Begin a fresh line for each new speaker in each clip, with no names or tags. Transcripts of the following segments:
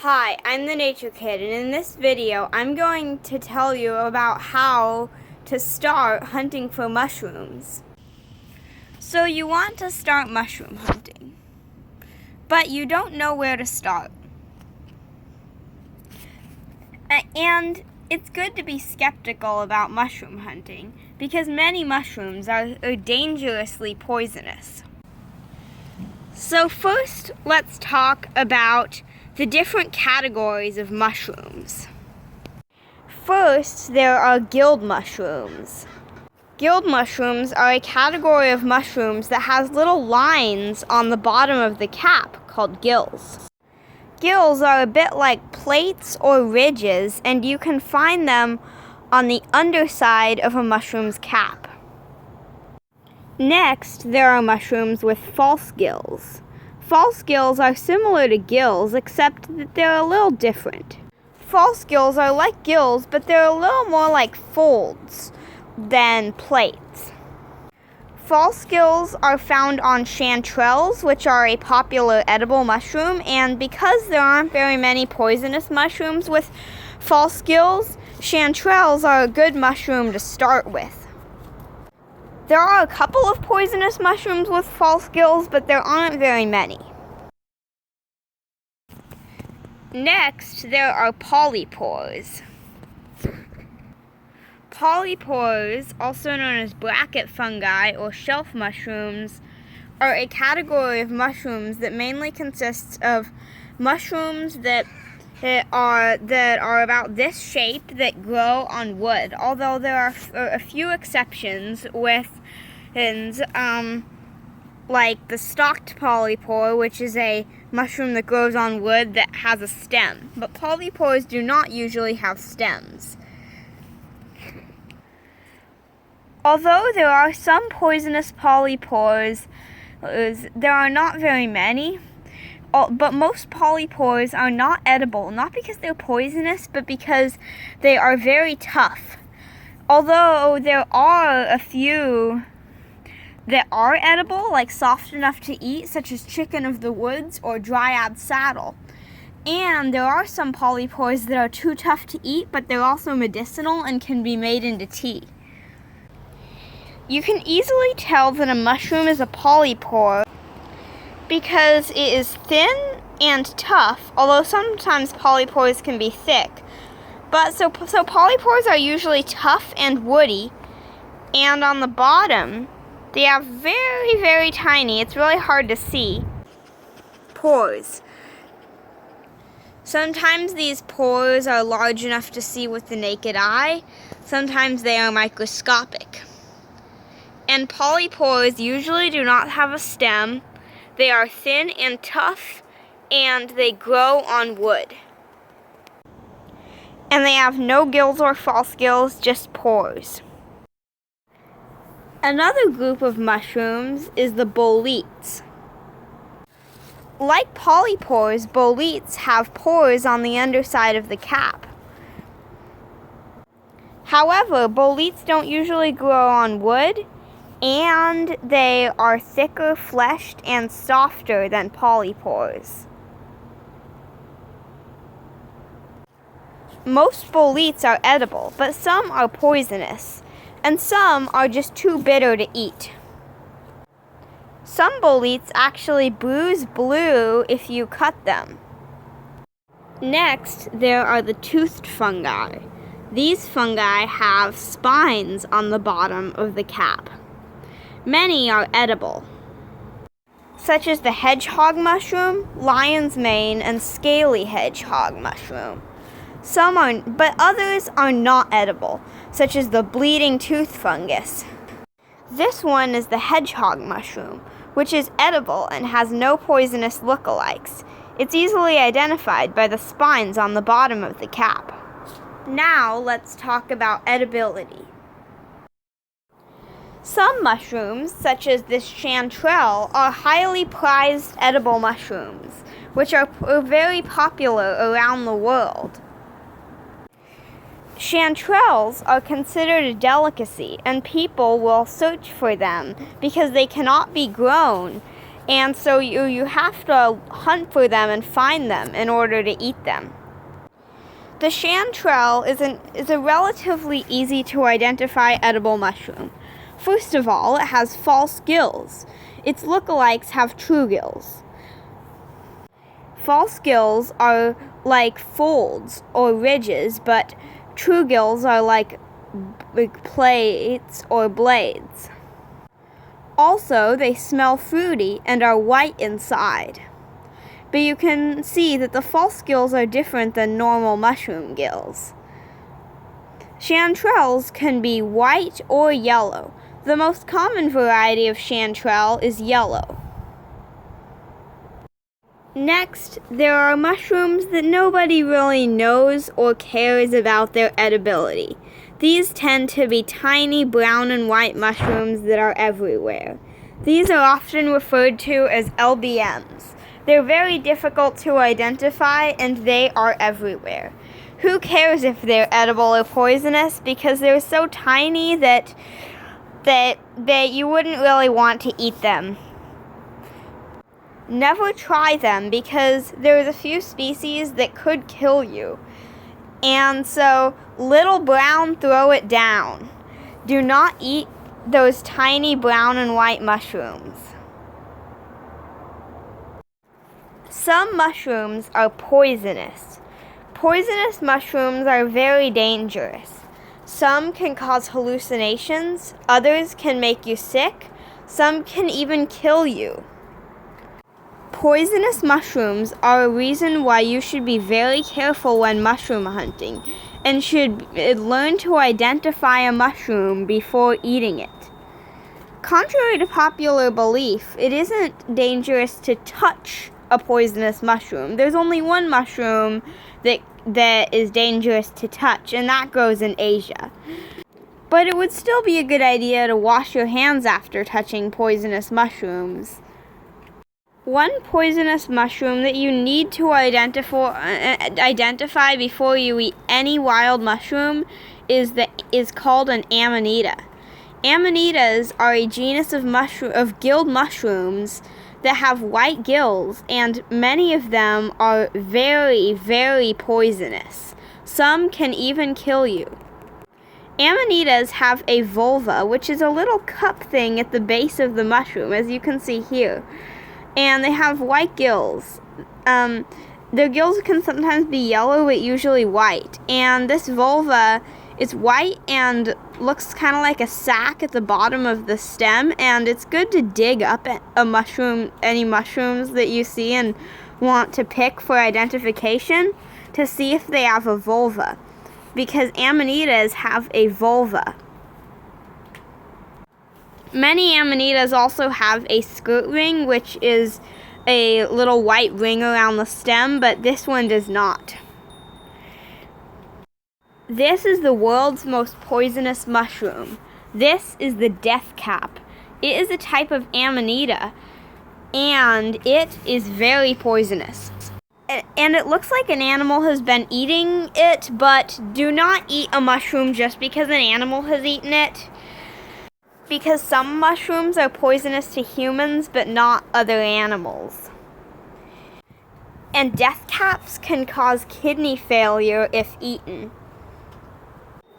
Hi, I'm the Nature Kid, and in this video I'm going to tell you about how to start hunting for mushrooms. So you want to start mushroom hunting, but you don't know where to start. And it's good to be skeptical about mushroom hunting because many mushrooms are dangerously poisonous. So first, let's talk about the different categories of mushrooms. First, there are guild mushrooms. Guild mushrooms are a category of mushrooms that has little lines on the bottom of the cap called gills. Gills are a bit like plates or ridges, and you can find them on the underside of a mushroom's cap. Next, there are mushrooms with false gills. False gills are similar to gills, except that they're a little different. False gills are like gills, but they're a little more like folds than plates. False gills are found on chanterelles, which are a popular edible mushroom, and because there aren't very many poisonous mushrooms with false gills, chanterelles are a good mushroom to start with. There are a couple of poisonous mushrooms with false gills, but there aren't very many. Next, there are polypores. Polypores, also known as bracket fungi or shelf mushrooms, are a category of mushrooms that mainly consists of mushrooms that are about this shape that grow on wood, although there are a few exceptions with like the stalked polypore, which is a mushroom that grows on wood that has a stem. But polypores do not usually have stems. Although there are some poisonous polypores, there are not very many. But most polypores are not edible, not because they're poisonous, but because they are very tough. Although there are a few that are edible, like soft enough to eat, such as chicken of the woods or dryad saddle. And there are some polypores that are too tough to eat, but they're also medicinal and can be made into tea. You can easily tell that a mushroom is a polypore because it is thin and tough, although sometimes polypores can be thick. But so polypores are usually tough and woody, and on the bottom they have very, very tiny, it's really hard to see, pores. Sometimes these pores are large enough to see with the naked eye, sometimes they are microscopic. And polypores usually do not have a stem. They are thin and tough, and they grow on wood. And they have no gills or false gills, just pores. Another group of mushrooms is the boletes. Like polypores, boletes have pores on the underside of the cap. However, boletes don't usually grow on wood, and they are thicker fleshed and softer than polypores. Most boletes are edible, but some are poisonous, and some are just too bitter to eat. Some boletes actually bruise blue if you cut them. Next, there are the toothed fungi. These fungi have spines on the bottom of the cap. Many are edible, such as the hedgehog mushroom, lion's mane, and scaly hedgehog mushroom. Some are, but others are not edible, such as the bleeding tooth fungus. This one is the hedgehog mushroom, which is edible and has no poisonous lookalikes. It's easily identified by the spines on the bottom of the cap. Now let's talk about edibility. Some mushrooms, such as this chanterelle, are highly prized edible mushrooms, which are very popular around the world. Chanterelles are considered a delicacy, and people will search for them because they cannot be grown, And so you have to hunt for them and find them in order to eat them. The chanterelle is a relatively easy to identify edible mushroom. First of all, it has false gills. Its lookalikes have true gills. False gills are like folds or ridges, but true gills are like plates or blades. Also, they smell fruity and are white inside. But you can see that the false gills are different than normal mushroom gills. Chanterelles can be white or yellow. The most common variety of chanterelle is yellow. Next, there are mushrooms that nobody really knows or cares about their edibility. These tend to be tiny brown and white mushrooms that are everywhere. These are often referred to as LBMs. They're very difficult to identify and they are everywhere. Who cares if they're edible or poisonous? Because they're so tiny that you wouldn't really want to eat them. Never try them because there's a few species that could kill you. And so, little brown, throw it down. Do not eat those tiny brown and white mushrooms. Some mushrooms are poisonous. Poisonous mushrooms are very dangerous. Some can cause hallucinations, others can make you sick, some can even kill you. Poisonous mushrooms are a reason why you should be very careful when mushroom hunting and should learn to identify a mushroom before eating it. Contrary to popular belief, it isn't dangerous to touch a poisonous mushroom. There's only one mushroom that is dangerous to touch, and that grows in Asia. But it would still be a good idea to wash your hands after touching poisonous mushrooms. One poisonous mushroom that you need to identify before you eat any wild mushroom is called an amanita. Amanitas are a genus of gilled mushrooms that have white gills, and many of them are very, very poisonous. Some can even kill you. Amanitas have a vulva, which is a little cup thing at the base of the mushroom, as you can see here. And they have white gills. Their gills can sometimes be yellow, but usually white. And this vulva is white and looks kind of like a sack at the bottom of the stem. And it's good to dig up any mushrooms that you see and want to pick for identification to see if they have a vulva. Because amanitas have a vulva. Many amanitas also have a skirt ring, which is a little white ring around the stem, but this one does not. This is the world's most poisonous mushroom. This is the death cap. It is a type of amanita, and it is very poisonous. And it looks like an animal has been eating it, but do not eat a mushroom just because an animal has eaten it. Because some mushrooms are poisonous to humans, but not other animals. And death caps can cause kidney failure if eaten.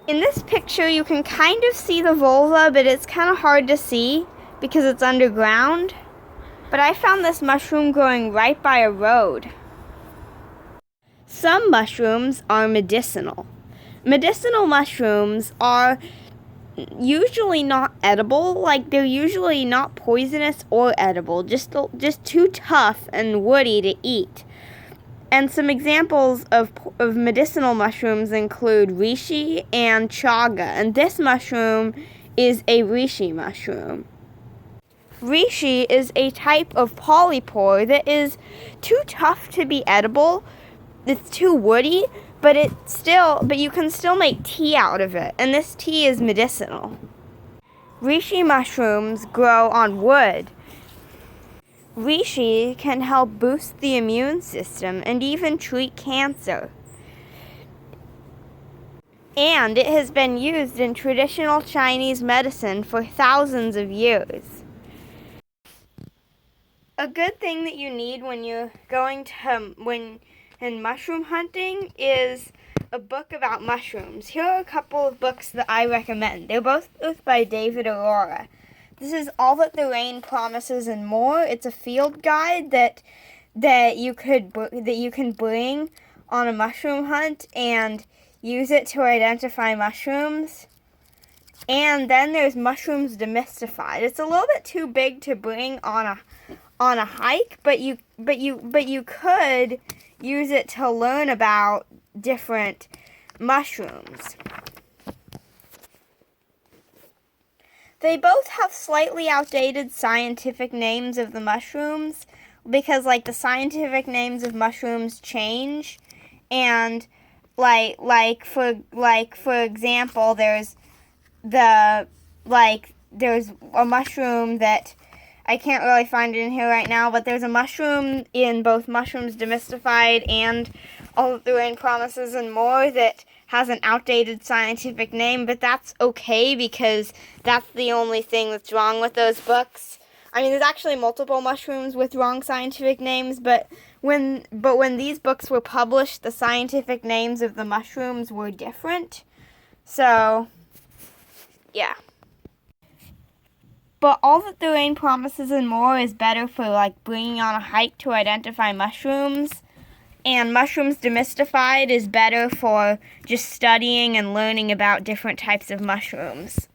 In this picture, you can kind of see the vulva, but it's kind of hard to see because it's underground. But I found this mushroom growing right by a road. Some mushrooms are medicinal. Medicinal mushrooms are usually not edible, like they're usually not poisonous or edible, just too tough and woody to eat. And some examples of medicinal mushrooms include reishi and chaga, and this mushroom is a reishi mushroom. Reishi is a type of polypore that is too tough to be edible. It's too woody, but you can still make tea out of it, and this tea is medicinal. Reishi mushrooms grow on wood. Reishi can help boost the immune system and even treat cancer. And it has been used in traditional Chinese medicine for thousands of years. A good thing that you need when you're going to in mushroom hunting is a book about mushrooms. Here are a couple of books that I recommend. They're both by David Aurora. This is All That the Rain Promises and More. It's a field guide that you can bring on a mushroom hunt and use it to identify mushrooms. And then there's Mushrooms Demystified. It's a little bit too big to bring on a hike, but you could use it to learn about different mushrooms. They both have slightly outdated scientific names of the mushrooms because like the scientific names of mushrooms change, and for example, there's a mushroom that I can't really find it in here right now, but there's a mushroom in both Mushrooms Demystified and All That the Rain Promises and More that has an outdated scientific name, but that's okay because that's the only thing that's wrong with those books. I mean, there's actually multiple mushrooms with wrong scientific names, but when these books were published, the scientific names of the mushrooms were different. So, yeah. But All That the Rain Promises and More is better for like bringing on a hike to identify mushrooms. And Mushrooms Demystified is better for just studying and learning about different types of mushrooms.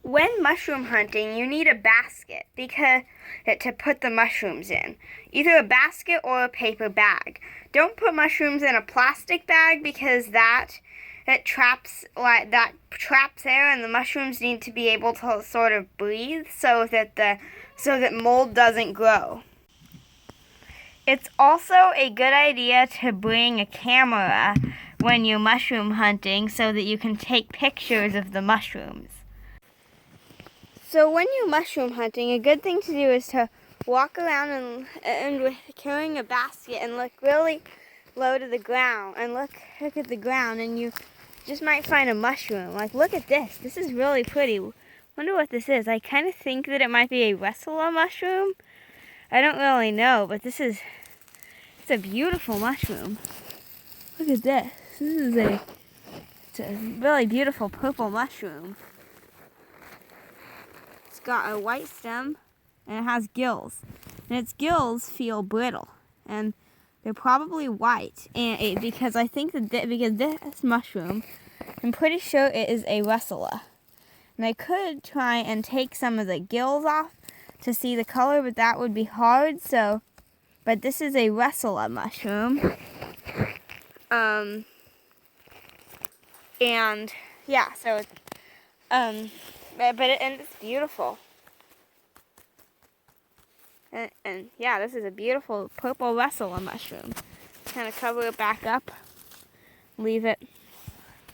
When mushroom hunting, you need a basket to put the mushrooms in. Either a basket or a paper bag. Don't put mushrooms in a plastic bag because that traps air, and the mushrooms need to be able to sort of breathe so that mold doesn't grow. It's also a good idea to bring a camera when you're mushroom hunting so that you can take pictures of the mushrooms. So when you're mushroom hunting, a good thing to do is to walk around and with carrying a basket and look really low to the ground and look at the ground, and you just might find a mushroom. Like, look at this. This is really pretty. Wonder what this is. I kind of think that it might be a Russula mushroom. I don't really know, but it's a beautiful mushroom. Look at this. It's a really beautiful purple mushroom. It's got a white stem and it has gills. And its gills feel brittle, and they're probably white. And because I think because this mushroom, I'm pretty sure it is a Russula. And I could try and take some of the gills off to see the color, but that would be hard. But this is a Russula mushroom. And yeah, so and it's beautiful. And yeah, this is a beautiful purple Russula mushroom. Kind of cover it back up, leave it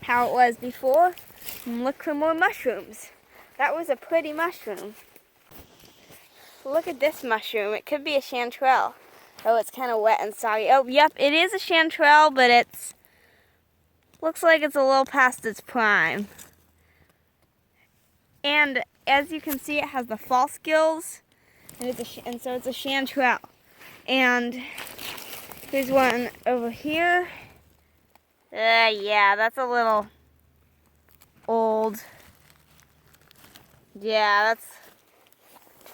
how it was before, and look for more mushrooms. That was a pretty mushroom. Look at this mushroom. It could be a chanterelle. Oh, it's kind of wet and soggy. Oh, yep, it is a chanterelle, but looks like it's a little past its prime. And as you can see, it has the false gills, and so it's a chanterelle. And here's one over here. Yeah, that's a little old. Yeah, that's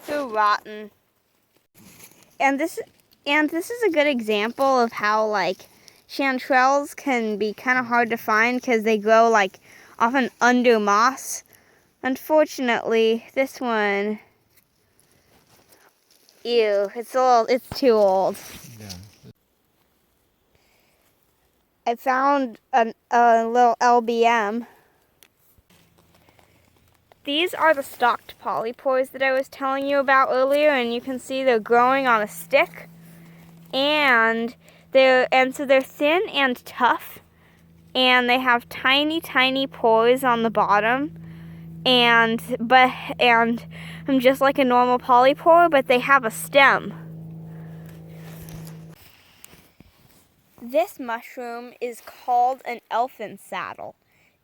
too rotten. And this is a good example of how like chanterelles can be kind of hard to find because they grow like often under moss. Unfortunately, this one, ew, it's too old. Yeah. I found a little LBM. These are the stalked polypores that I was telling you about earlier, and you can see they're growing on a stick, and so they're thin and tough, and they have tiny pores on the bottom, and just like a normal polypore, but they have a stem. This mushroom is called an elfin saddle.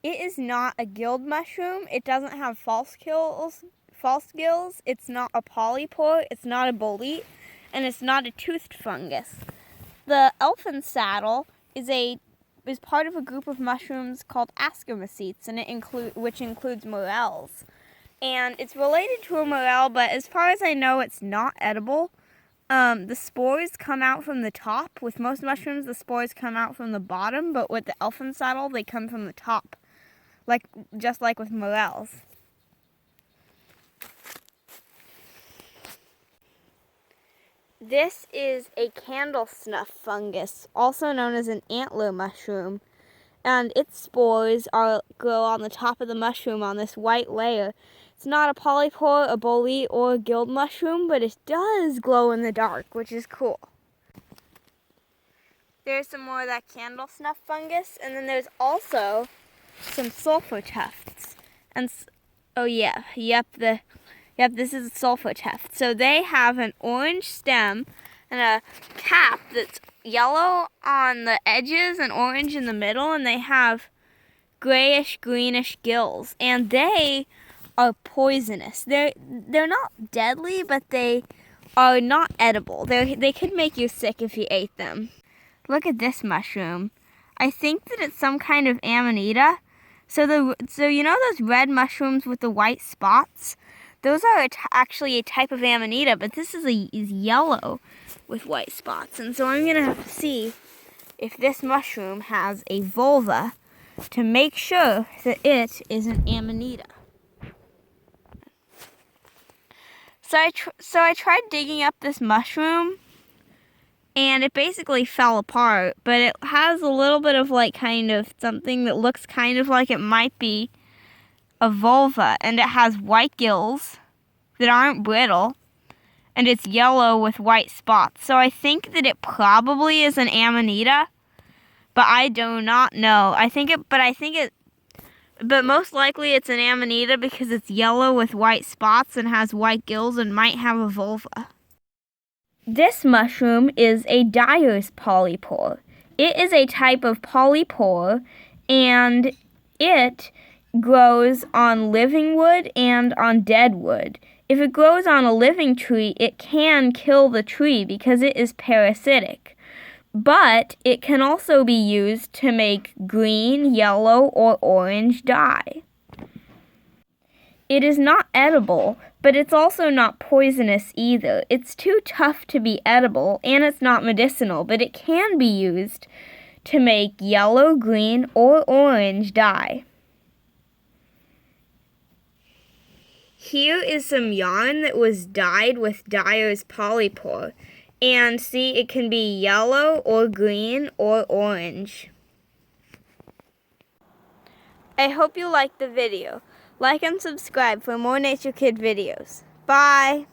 It is not a gilled mushroom. It doesn't have false false gills, it's not a polypore, it's not a bolete, and it's not a toothed fungus. The elfin saddle is part of a group of mushrooms called ascomycetes, and which includes morels. And it's related to a morel, but as far as I know, it's not edible. The spores come out from the top. With most mushrooms, the spores come out from the bottom, but with the elfin saddle, they come from the top, just like with morels. This is a candle snuff fungus, also known as an antler mushroom, and its spores grow on the top of the mushroom on this white layer. It's not a polypore, a bolete, or a guild mushroom, but it does glow in the dark, which is cool. There's some more of that candle snuff fungus, and then there's also some sulfur tufts. And this is a sulfur tuft. So they have an orange stem and a cap that's yellow on the edges and orange in the middle, and they have grayish greenish gills, and they are poisonous. They're not deadly, but they are not edible. They could make you sick if you ate them. Look at this mushroom. I think that it's some kind of amanita. So you know those red mushrooms with the white spots? Those are actually a type of amanita, but this is yellow with white spots. And so I'm going to have to see if this mushroom has a vulva to make sure that it is an amanita. So I tried digging up this mushroom, and it basically fell apart, but it has a little bit of kind of something that looks kind of like it might be a vulva, and it has white gills that aren't brittle, and it's yellow with white spots. So I think that it probably is an amanita, but I do not know. But most likely it's an amanita because it's yellow with white spots and has white gills and might have a vulva. This mushroom is a dyer's polypore. It is a type of polypore, and it grows on living wood and on dead wood. If it grows on a living tree, it can kill the tree because it is parasitic. But it can also be used to make green, yellow, or orange dye. It is not edible, but it's also not poisonous either. It's too tough to be edible, and it's not medicinal, but it can be used to make yellow, green, or orange dye. Here is some yarn that was dyed with dyer's polypore. And see, it can be yellow or green or orange. I hope you liked the video. Like and subscribe for more Nature Kid videos. Bye!